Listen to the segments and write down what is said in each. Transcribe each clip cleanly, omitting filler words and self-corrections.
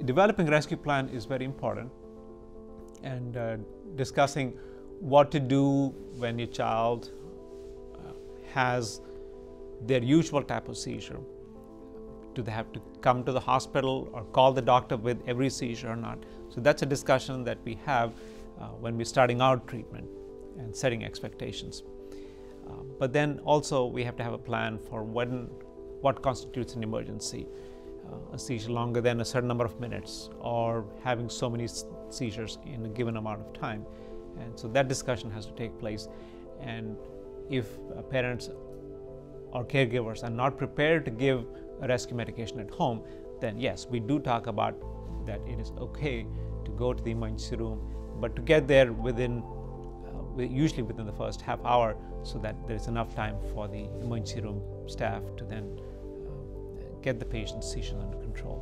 developing a rescue plan is very important, and discussing what to do when your child has their usual type of seizure. Do they have to come to the hospital or call the doctor with every seizure or not? So that's a discussion that we have when we're starting out treatment and setting expectations. But then also we have to have a plan for what constitutes an emergency. A seizure longer than a certain number of minutes, or having so many seizures in a given amount of time. And so that discussion has to take place. And if parents or caregivers are not prepared to give a rescue medication at home, then yes, we do talk about that it is okay to go to the emergency room, but to get there usually within the first half hour, so that there is enough time for the emergency room staff to then get the patient's seizures under control.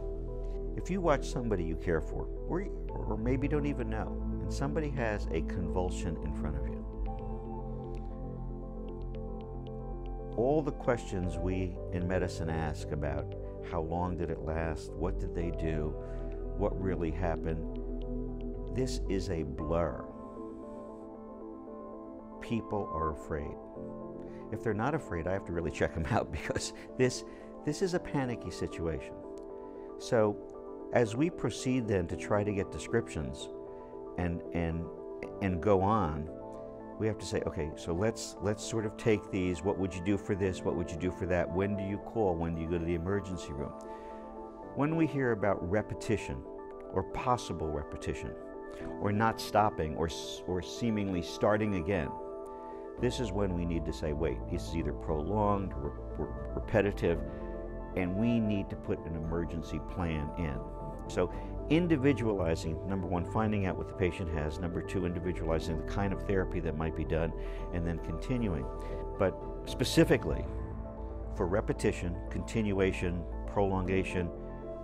If you watch somebody you care for, or maybe don't even know, and somebody has a convulsion in front of you, all the questions we in medicine ask about how long did it last, what did they do, what really happened, this is a blur. People are afraid. If they're not afraid, I have to really check them out, because this is a panicky situation. So as we proceed then to try to get descriptions and go on, we have to say, okay, so let's sort of take these. What would you do for this? What would you do for that? When do you call? When do you go to the emergency room? When we hear about repetition or possible repetition, or not stopping, or seemingly starting again, this is when we need to say, wait, this is either prolonged or repetitive, and we need to put an emergency plan in. So individualizing, number one, finding out what the patient has, number two, individualizing the kind of therapy that might be done, and then continuing. But specifically for repetition, continuation, prolongation,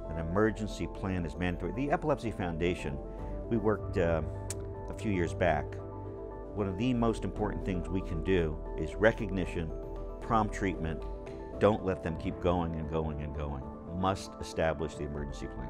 an emergency plan is mandatory. The Epilepsy Foundation, we worked a few years back. One of the most important things we can do is recognition, prompt treatment. Don't let them keep going and going and going. Must establish the emergency plan.